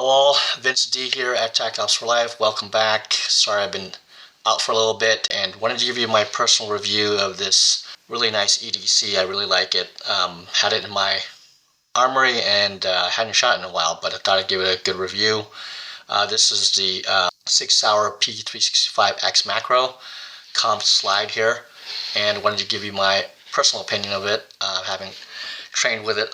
all, Vince D here at TacOps for Life. Welcome back. Sorry I've been out for a little bit and wanted to give you my personal review of this really nice EDC. I really like it. Had it in my armory and hadn't shot in a while, but I thought I'd give it a good review. This is the Sig Sauer P365 X-macro comp slide here, and wanted to give you my personal opinion of it, having trained with it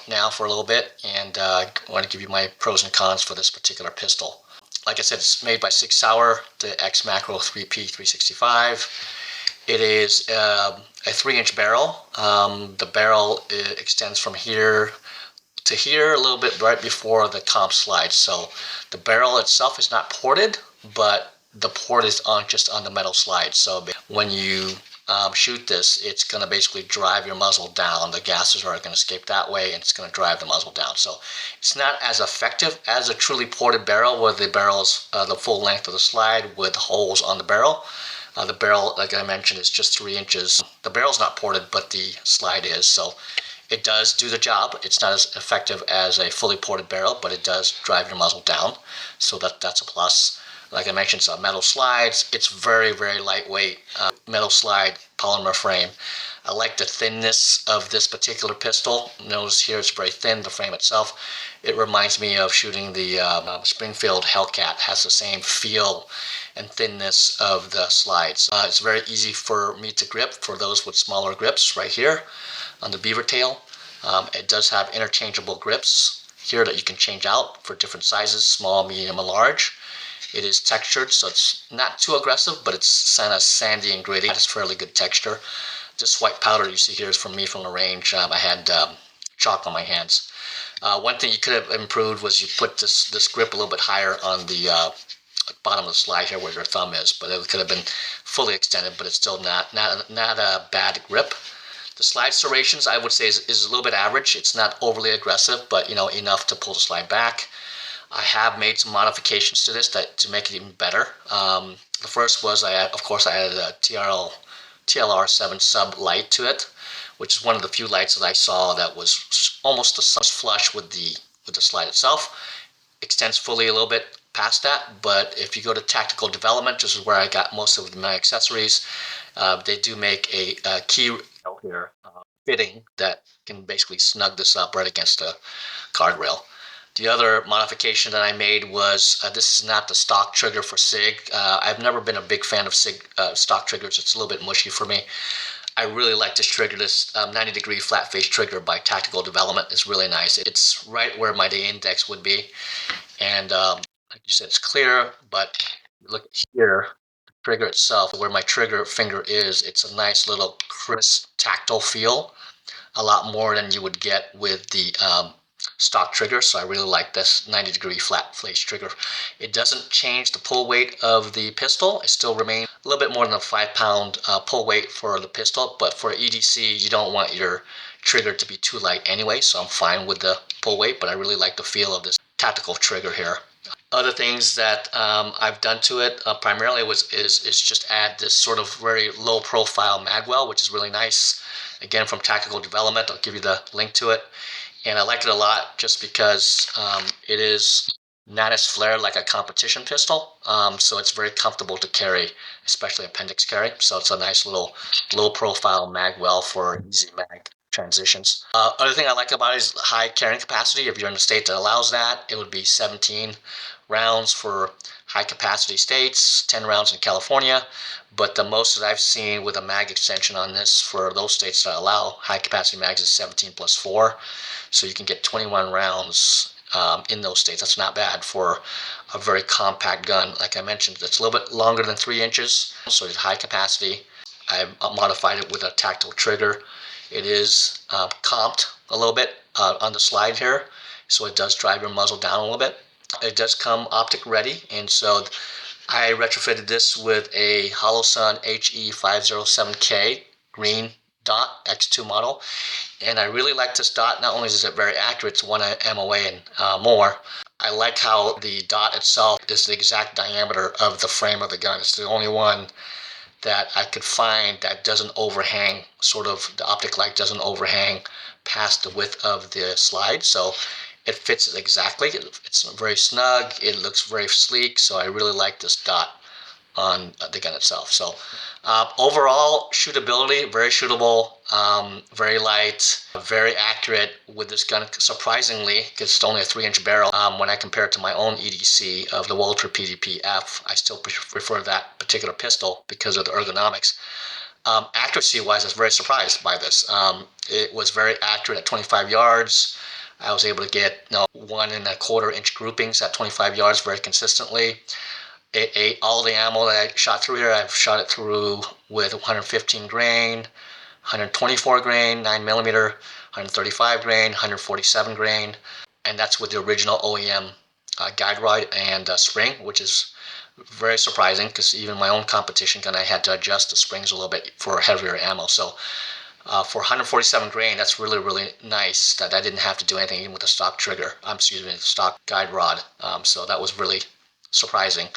now for a little bit, and I want to give you my pros and cons for this particular pistol. Like I said, it's made by Sig Sauer, the X-macro 3P365. It is a 3-inch barrel. The barrel extends from here to here a little bit right before the comp slide. So the barrel itself is not ported, but the port is just on the metal slide. So when you shoot this, it's going to basically drive your muzzle down. The gases are going to escape that way, and it's going to drive the muzzle down. So it's not as effective as a truly ported barrel, where the barrel's the full length of the slide with holes on the barrel. The barrel, like I mentioned, is just 3 inches. The barrel's not ported, but the slide is. So it does do the job. It's not as effective as a fully ported barrel, but it does drive your muzzle down. So that's a plus. Like I mentioned, it's a metal slides. It's very, very lightweight metal slide polymer frame. I like the thinness of this particular pistol. Notice here it's very thin, the frame itself. It reminds me of shooting the Springfield Hellcat. It has the same feel and thinness of the slides. It's very easy for me to grip for those with smaller grips right here on the beaver tail. It does have interchangeable grips here that you can change out for different sizes, small, medium, and large. It is textured, so it's not too aggressive, but it's kind of sandy and gritty. It's fairly good texture. This white powder you see here is from me from the range. I had chalk on my hands. One thing you could have improved was you put this grip a little bit higher on the bottom of the slide here where your thumb is, but it could have been fully extended, but it's still not a bad grip. The slide serrations, I would say, is a little bit average. It's not overly aggressive, but enough to pull the slide back. I have made some modifications to this to make it even better. The first was, of course, I added a TLR7 sub light to it, which is one of the few lights that I saw that was almost flush with the slide itself. Extends fully a little bit past that, but if you go to tactical development, this is where I got most of my accessories. They do make a key here fitting that can basically snug this up right against the guardrail. The other modification that I made was, this is not the stock trigger for Sig. I've never been a big fan of Sig stock triggers. It's a little bit mushy for me. I really like this trigger. This 90-degree flat face trigger by Tactical Development is really nice. It's right where my day index would be. And like you said, it's clear, but look here, the trigger itself, where my trigger finger is, it's a nice little crisp tactile feel. A lot more than you would get with the stock trigger, so I really like this 90-degree flat face trigger. It doesn't change the pull weight of the pistol. It still remains a little bit more than a 5-pound pull weight for the pistol, but for EDC, you don't want your trigger to be too light anyway, so I'm fine with the pull weight, but I really like the feel of this tactical trigger here. Other things that I've done to it primarily is just add this sort of very low profile magwell, which is really nice. Again, from Tactical Development, I'll give you the link to it. And I like it a lot just because it is not as flared like a competition pistol, so it's very comfortable to carry, especially appendix carry. So it's a nice little low-profile magwell for easy mag transitions. Other thing I like about it is high carrying capacity. If you're in a state that allows that, it would be 17 rounds for high-capacity states, 10 rounds in California. But the most that I've seen with a mag extension on this for those states that allow high-capacity mags is 17 plus 4. So you can get 21 rounds in those states. That's not bad for a very compact gun. Like I mentioned, it's a little bit longer than 3 inches, so it's high capacity. I've modified it with a tactile trigger. It is comped a little bit on the slide here, so it does drive your muzzle down a little bit. It does come optic ready, and so I retrofitted this with a Holosun HE-507K green dot X2 model, and I really like this dot. Not only is it very accurate, it's 1 MOA and more. I like how the dot itself is the exact diameter of the frame of the gun. It's the only one that I could find that doesn't overhang, sort of the optic light doesn't overhang past the width of the slide. So it fits it exactly. It's very snug. It looks very sleek. So I really like this dot on the gun itself. So overall, shootability, very shootable, very light, very accurate with this gun, surprisingly, because it's only a 3-inch barrel. When I compare it to my own EDC of the Walther PDP-F, I still prefer that particular pistol because of the ergonomics. Accuracy-wise, I was very surprised by this. It was very accurate at 25 yards. I was able to get 1¼ inch groupings at 25 yards very consistently. It ate all the ammo that I shot through here. I've shot it through with 115 grain, 124 grain, 9mm, 135 grain, 147 grain, and that's with the original OEM guide rod and spring, which is very surprising because even my own competition gun, I had to adjust the springs a little bit for heavier ammo. So for 147 grain, that's really, really nice that I didn't have to do anything even with the stock trigger. Excuse me, the stock guide rod. So that was really surprising.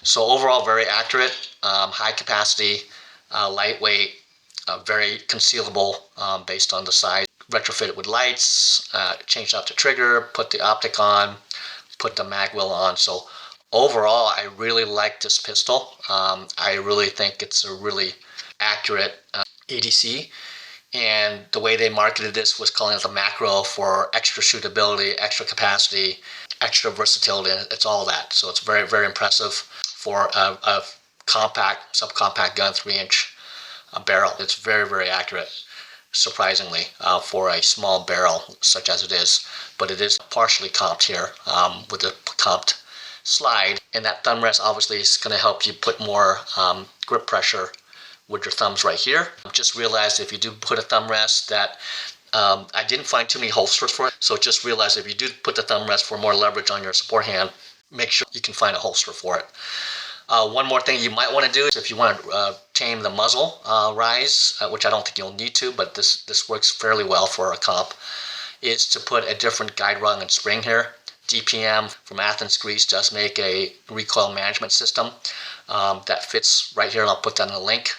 So overall, very accurate, high capacity, lightweight, very concealable based on the size. Retrofitted with lights, changed out the trigger, put the optic on, put the magwell on. So overall, I really like this pistol. I really think it's a really accurate EDC. And the way they marketed this was calling it the macro for extra shootability, extra capacity, extra versatility. It's all that. So it's very, very impressive for a compact, subcompact gun, 3-inch barrel. It's very, very accurate, surprisingly, for a small barrel such as it is. But it is partially comped here with the comped slide. And that thumb rest obviously is going to help you put more grip pressure with your thumbs right here. Just realize if you do put a thumb rest that I didn't find too many holsters for it. So just realize if you do put the thumb rest for more leverage on your support hand, make sure you can find a holster for it. One more thing you might want to do is if you want to tame the muzzle rise, which I don't think you'll need to, but this works fairly well for a comp, is to put a different guide rung and spring here. DPM from Athens, Greece does make a recoil management system that fits right here, and I'll put that in the link.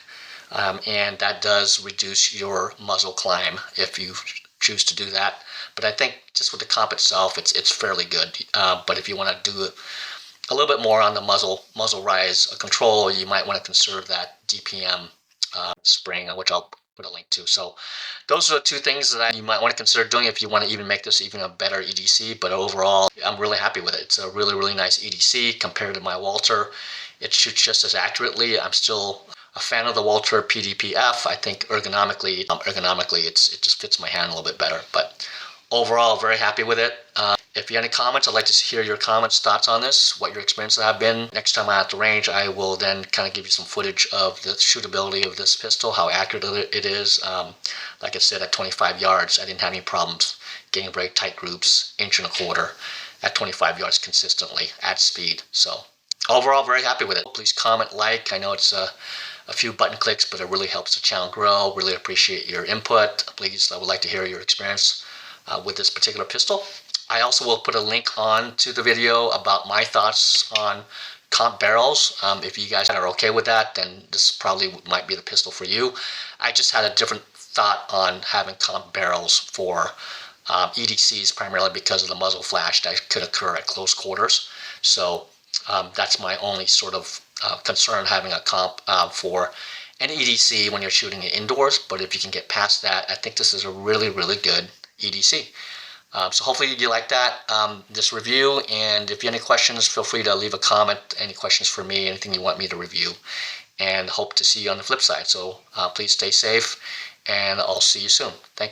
And that does reduce your muzzle climb if you choose to do that. But I think just with the comp itself, it's fairly good. But if you want to do a little bit more on the muzzle rise control, you might want to consider that DPM spring, which I'll put a link to. So those are the two things that you might want to consider doing if you want to even make this even a better EDC. But overall, I'm really happy with it. It's a really, really nice EDC compared to my Walther. It shoots just as accurately. I'm still a fan of the Walther PDP-F. I think ergonomically, it just fits my hand a little bit better. But overall, very happy with it. If you have any comments, I'd like to hear your comments, thoughts on this, what your experiences have been. Next time I'm at the range, I will then kind of give you some footage of the shootability of this pistol, how accurate it is. Like I said, at 25 yards, I didn't have any problems getting very tight groups, 1¼ inch at 25 yards consistently at speed. So overall, very happy with it. Please comment, like. I know it's a few button clicks, but it really helps the channel grow. Really appreciate your input. Please, I would like to hear your experience with this particular pistol. I also will put a link on to the video about my thoughts on comp barrels. If you guys are okay with that, then this probably might be the pistol for you. I just had a different thought on having comp barrels for EDCs, primarily because of the muzzle flash that could occur at close quarters. So that's my only sort of concern having a comp for an EDC when you're shooting it indoors. But if you can get past that, I think this is a really, really good EDC. So hopefully you like that, this review. And if you have any questions, feel free to leave a comment. Any questions for me, anything you want me to review. And hope to see you on the flip side. So please stay safe, and I'll see you soon. Thank you.